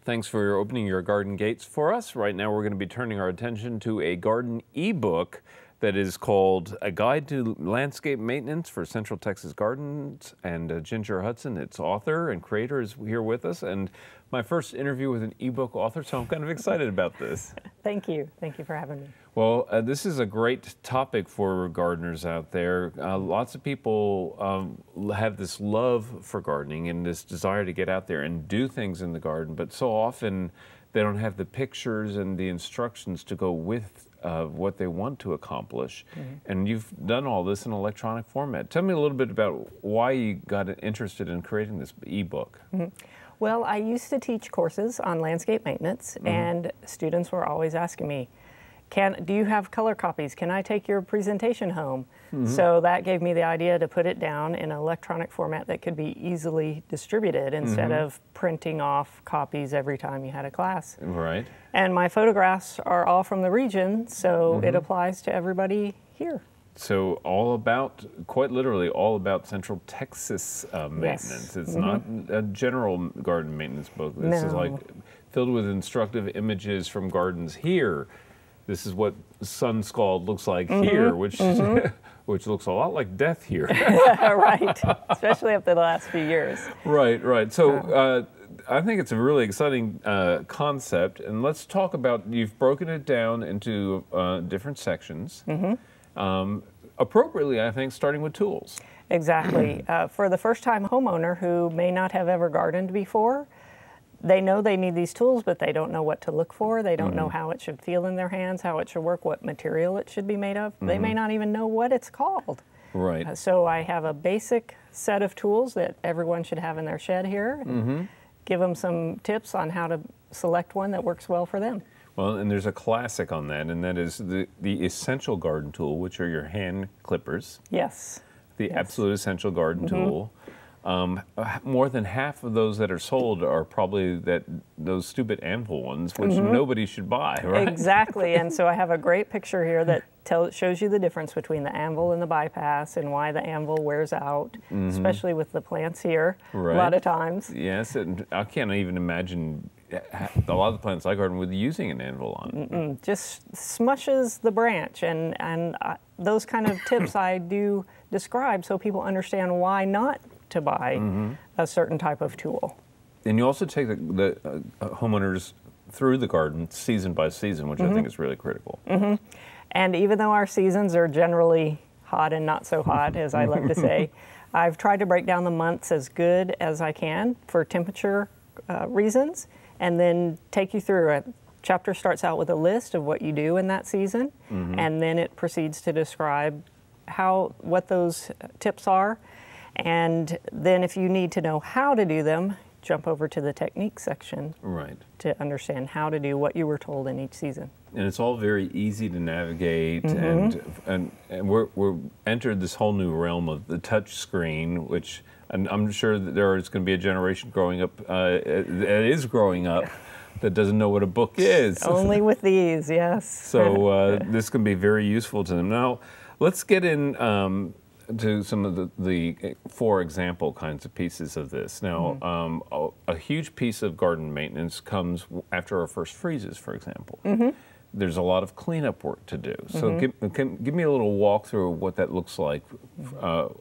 Thanks for opening your garden gates for us. Right now we're going to be turning our attention to a garden ebook that is called A Guide to Landscape Maintenance for Central Texas Gardens, and Ginger Hudson, its author and creator, is here with us, and my first interview with an ebook author, so I'm kind of excited about this. Thank you. Thank you for having me. Well, this is a great topic for gardeners out there. Lots of people have this love for gardening and this desire to get out there and do things in the garden, but so often they don't have the pictures and the instructions to go with what they want to accomplish. And you've done all this in electronic format. Tell me a little bit about why you got interested in creating this ebook. Well, I used to teach courses on landscape maintenance, and students were always asking me, do you have color copies? Can I take your presentation home? So that gave me the idea to put it down in an electronic format that could be easily distributed instead of printing off copies every time you had a class. Right. And my photographs are all from the region, so it applies to everybody here. So all about, quite literally, all about Central Texas maintenance. It's not a general garden maintenance book. This is like filled with instructive images from gardens here. This is what sun scald looks like here, which which looks a lot like death here. Right, especially after the last few years. Right, right. So I think it's a really exciting concept, and let's talk about, you've broken it down into different sections. Appropriately, I think, starting with tools. Exactly. For the first-time homeowner who may not have ever gardened before, they know they need these tools, but they don't know what to look for. They don't know how it should feel in their hands, how it should work, what material it should be made of. They may not even know what it's called. Right. So I have a basic set of tools that everyone should have in their shed here. And give them some tips on how to select one that works well for them. Well, and there's a classic on that, and that is the essential garden tool, which are your hand clippers. Yes. The absolute essential garden tool. More than half of those that are sold are probably those stupid anvil ones, which nobody should buy, right? Exactly, and so I have a great picture here that shows you the difference between the anvil and the bypass and why the anvil wears out, especially with the plants here, a lot of times. Yes, and I can't even imagine a lot of the plants I garden with using an anvil on. Just smushes the branch, and those kind of tips I do describe so people understand why not to buy a certain type of tool. And you also take the homeowners through the garden season by season, which I think is really critical. And even though our seasons are generally hot and not so hot, as I love to say, I've tried to break down the months as good as I can for temperature reasons, and then take you through it. Chapter starts out with a list of what you do in that season, and then it proceeds to describe what those tips are. And then if you need to know how to do them, jump over to the technique section to understand how to do what you were told in each season. And it's all very easy to navigate, and we're entered this whole new realm of the touch screen, which, and I'm sure that there is going to be a generation growing up, that is growing up, that doesn't know what a book is. Only with these, yes. So this can be very useful to them. Now, let's get in to some of the for example kinds of pieces of this. Now, a huge piece of garden maintenance comes after our first freezes, for example. There's a lot of cleanup work to do. So give me a little walkthrough of what that looks like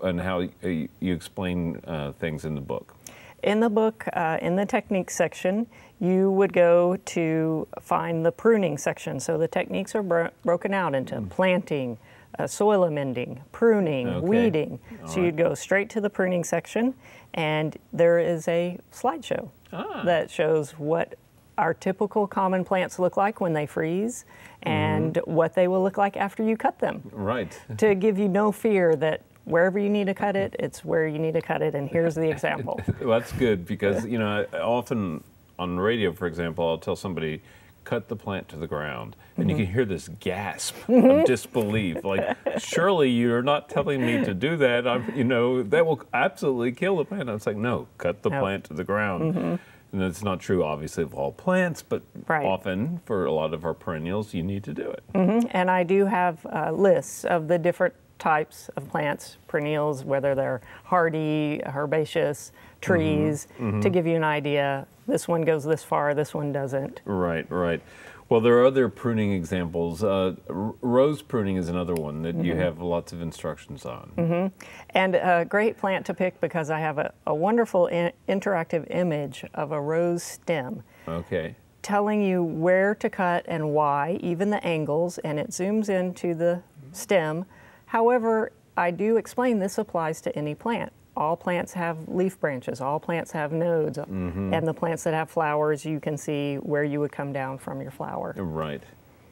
and how you explain things in the book. In the book, in the techniques section, you would go to find the pruning section. So the techniques are broken out into planting, soil amending, pruning, weeding. So you'd go straight to the pruning section, and there is a slideshow that shows what our typical common plants look like when they freeze and what they will look like after you cut them. Right. To give you no fear that wherever you need to cut it, it's where you need to cut it, and here's the example. Well, that's good, because you know, often on radio, for example, I'll tell somebody, cut the plant to the ground, and you can hear this gasp of disbelief, like, surely you're not telling me to do that. You know, that will absolutely kill the plant. I was like, no, cut the plant to the ground. And that's not true, obviously, of all plants, but often for a lot of our perennials, you need to do it. And I do have lists of the different types of plants, perennials, whether they're hardy, herbaceous, trees, to give you an idea. This one goes this far, this one doesn't. Right, right. Well, there are other pruning examples. Rose pruning is another one that you have lots of instructions on. And a great plant to pick because I have a wonderful interactive image of a rose stem. Okay. Telling you where to cut and why, even the angles, and it zooms into the stem. However, I do explain this applies to any plant. All plants have leaf branches, all plants have nodes, and the plants that have flowers, you can see where you would come down from your flower. Right,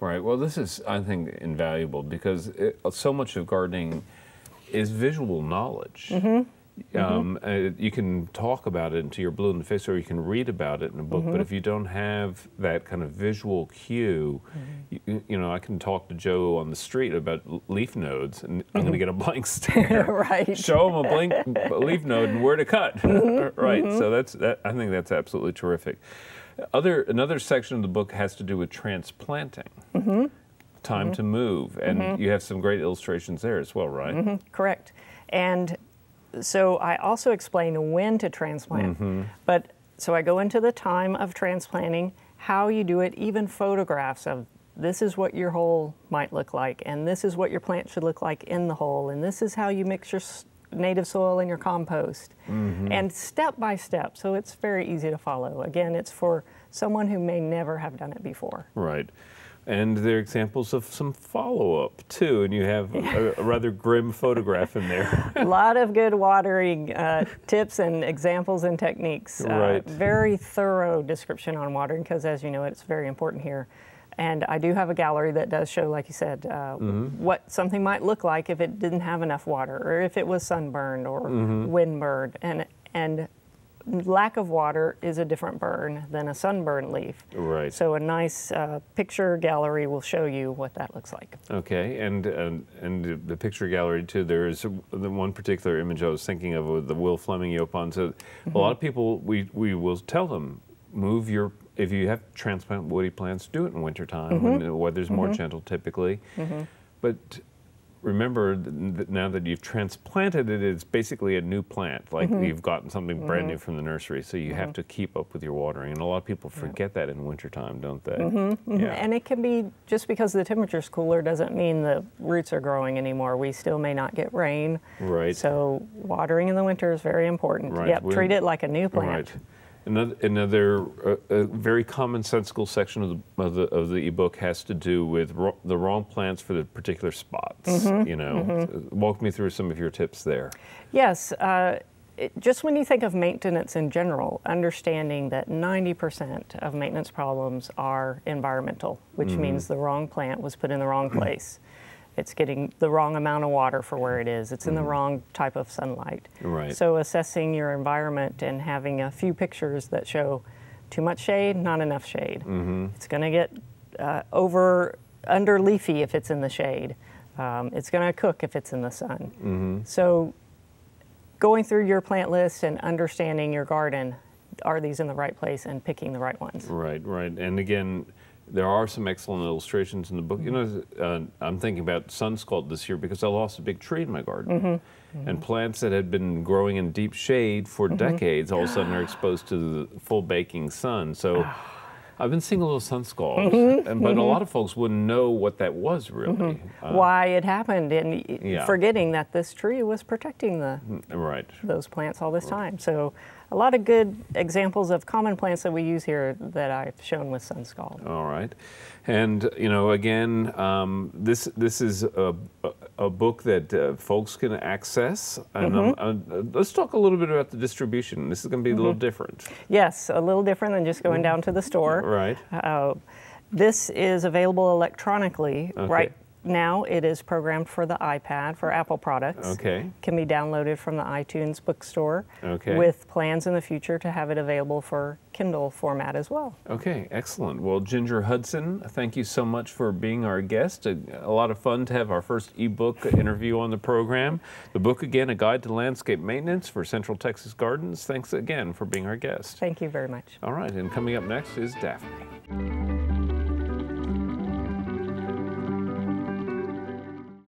right. Well, this is, I think, invaluable because so much of gardening is visual knowledge. You can talk about it until you're blue in the face, or you can read about it in a book, but if you don't have that kind of visual cue, you know, I can talk to Joe on the street about leaf nodes, and I'm going to get a blank stare. Right. Show him a blank leaf node and where to cut. Right. So I think that's absolutely terrific. Another section of the book has to do with transplanting. Time to move, and you have some great illustrations there as well, right? Correct. And so I also explain when to transplant, but so I go into the time of transplanting, how you do it, even photographs of this is what your hole might look like, and this is what your plant should look like in the hole, and this is how you mix your native soil and your compost, and step by step, so it's very easy to follow. Again, it's for someone who may never have done it before. Right. And there are examples of some follow-up, too, and you have a rather grim photograph in there. A lot of good watering tips and examples and techniques. Right. Very thorough description on watering, because as you know, it's very important here. And I do have a gallery that does show, like you said, what something might look like if it didn't have enough water, or if it was sunburned or windburned. And lack of water is a different burn than a sunburned leaf. Right. So a nice picture gallery will show you what that looks like. Okay, and the picture gallery too. There is the one particular image I was thinking of with the Will Fleming Yopon. So a lot of people, we will tell them, if you have transplant woody plants, do it in wintertime when the weather's more gentle typically. But remember that now that you've transplanted it, it's basically a new plant, like you've gotten something brand new from the nursery, so you have to keep up with your watering. And a lot of people forget that in wintertime, don't they? Yeah. And it can be, just because the temperature's cooler doesn't mean the roots are growing anymore. We still may not get rain. Right. So watering in the winter is very important. Right. Yep, treat it like a new plant. Right. Another very commonsensical section of the ebook has to do with the wrong plants for the particular spots. You know, walk me through some of your tips there. Yes, just when you think of maintenance in general, understanding that 90% of maintenance problems are environmental, which means the wrong plant was put in the wrong place. It's getting the wrong amount of water for where it is. It's in the wrong type of sunlight. Right. So assessing your environment and having a few pictures that show too much shade, not enough shade. It's going to get under leafy if it's in the shade. It's going to cook if it's in the sun. So going through your plant list and understanding your garden, are these in the right place, and picking the right ones. Right, right. And again, there are some excellent illustrations in the book. You know, I'm thinking about sun scald this year because I lost a big tree in my garden. And plants that had been growing in deep shade for decades all of a sudden are exposed to the full baking sun. So I've been seeing a little sun scald, but a lot of folks wouldn't know what that was really. Why it happened, and forgetting that this tree was protecting those plants all this time. So a lot of good examples of common plants that we use here that I've shown with sun scald. All right. And, you know, again, this is a book that folks can access. And let's talk a little bit about the distribution. This is going to be a little different. Yes, a little different than just going down to the store. Right. This is available electronically right now. It is programmed for the iPad for Apple products. Okay. Can be downloaded from the iTunes bookstore. Okay. With plans in the future to have it available for Kindle format as well. Okay, excellent. Well, Ginger Hudson, thank you so much for being our guest. A lot of fun to have our first ebook interview on the program. The book, again, A Guide to Landscape Maintenance for Central Texas Gardens. Thanks again for being our guest. Thank you very much. All right, and coming up next is Daphne.